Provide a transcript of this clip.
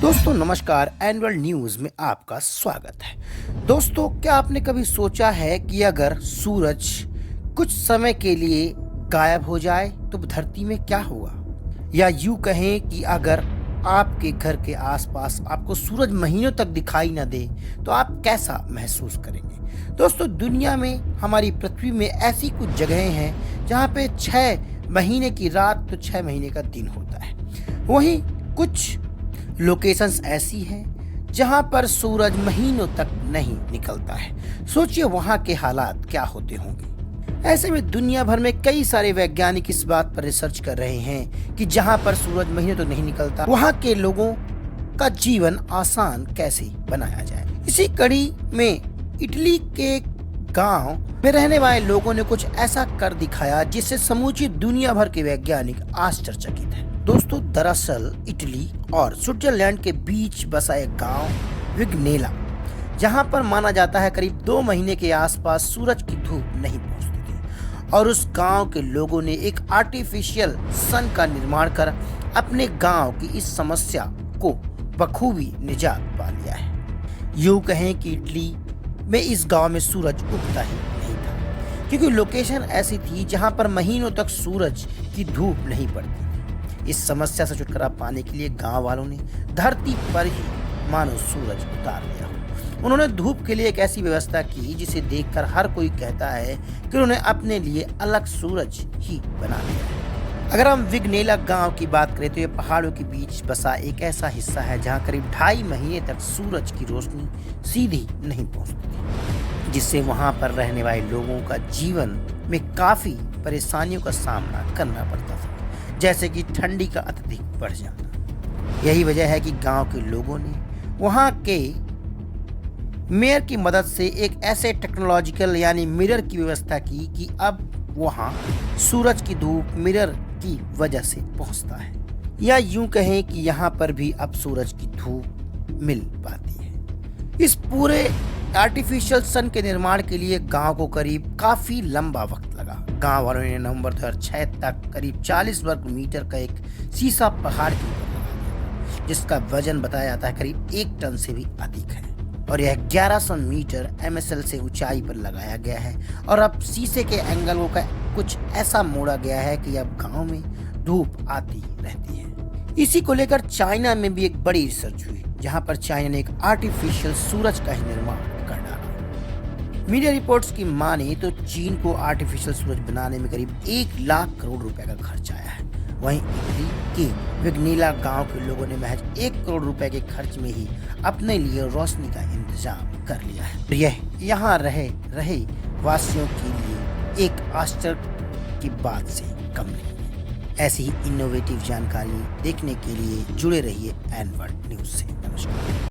दोस्तों नमस्कार, annual news में आपका स्वागत है। दोस्तों, क्या आपने कभी सोचा है कि अगर सूरज कुछ समय के लिए गायब हो जाए तो धरती में क्या होगा? या यूं कहें कि अगर आपके घर के आसपास आपको सूरज महीनों तक दिखाई ना दे तो आप कैसा महसूस करेंगे? दोस्तों, दुनिया में हमारी पृथ्वी में ऐसी कुछ जगहें हैं जहां पे 6 महीने की रात तो 6 महीने का दिन होता है। वहीं कुछ लोकेशंस ऐसी हैं जहां पर सूरज महीनों तक नहीं निकलता है। सोचिए वहां के हालात क्या होते होंगे। ऐसे में दुनिया भर में कई सारे वैज्ञानिक इस बात पर रिसर्च कर रहे हैं कि जहां पर सूरज महीनों तक नहीं निकलता वहां के लोगों का जीवन आसान कैसे बनाया जाए। इसी कड़ी में इटली के गांव में रहने वाले लोगों ने कुछ ऐसा कर दिखाया जिससे समूची दुनिया भर के वैज्ञानिक आश्चर्यचकित हैं। दोस्तों, दरअसल इटली और स्विट्जरलैंड के बीच बसा एक गांव विग्नेला, जहां पर माना जाता है करीब 2 महीने के आसपास सूरज की धूप नहीं पहुंचती थी, और उस गांव के लोगों ने एक आर्टिफिशियल सन का निर्माण कर अपने गांव की इस समस्या को बखूबी निजात पा लिया है। यूं कहें कि इटली में इस गांव में सूरज उगता ही नहीं था, क्योंकि लोकेशन ऐसी थी जहां पर महीनों तक सूरज की धूप नहीं पड़ती। इस समस्या से छुटकारा पाने के लिए गांव वालों ने धरती पर ही मानो सूरज उतार लिया हो। उन्होंने धूप के लिए एक ऐसी व्यवस्था की जिसे देखकर हर कोई कहता है कि उन्होंने अपने लिए अलग सूरज ही बना लिया है। अगर हम विग्नेला गांव की बात करें तो यह पहाड़ों के बीच बसा एक ऐसा हिस्सा है जहां करीब 2.5 महीने तक सूरज की रोशनी सीधी नहीं पहुंचती, जिससे वहां पर रहने वाले लोगों का जीवन में काफी परेशानियों का सामना करना पड़ता था, जैसे कि ठंडी का अत्यधिक बढ़ जाना। यही वजह है कि गांव के लोगों ने वहां के मेयर की मदद से एक ऐसे टेक्नोलॉजिकल यानी मिरर की व्यवस्था की कि अब वहां सूरज की धूप मिरर की वजह से पहुंचता है, या यूं कहें कि यहां पर भी अब सूरज की धूप मिल पाती है। इस पूरे आर्टिफिशियल सन के निर्माण के लिए गांव को करीब काफी लंबा वक्त लगा। गांव वालों ने नवंबर 2006 तक करीब 40 वर्ग मीटर का एक सीसा पहाड़ के ऊपर लगा दिया, जिसका वजन बताया जाता है करीब 1 टन से भी अधिक है, और यह 1100 मीटर MSL से ऊंचाई पर लगाया गया है। और अब शीशे के एंगलों का कुछ ऐसा मोड़ा गया है कि अब गांव में धूप आती रहती है। इसी को लेकर चाइना में भी एक बड़ी रिसर्च हुई, जहां पर चाइना ने एक आर्टिफिशियल सूरज का ही निर्माण कर डाला। मीडिया रिपोर्ट्स की माने तो चीन को आर्टिफिशियल सूरज बनाने में करीब 1 लाख करोड़ रुपए का खर्च आया है। वहीं इटली के विग्नेला गांव के लोगों ने महज 1 करोड़ रुपए के खर्च में ही अपने लिए रोशनी का इंतजाम कर लिया है। यह यहाँ रहे वासियों के लिए एक आश्चर्य की बात से कम नहीं है। ऐसी ही इनोवेटिव जानकारी देखने के लिए जुड़े रहिए एनुअल न्यूज़ से। नमस्कार।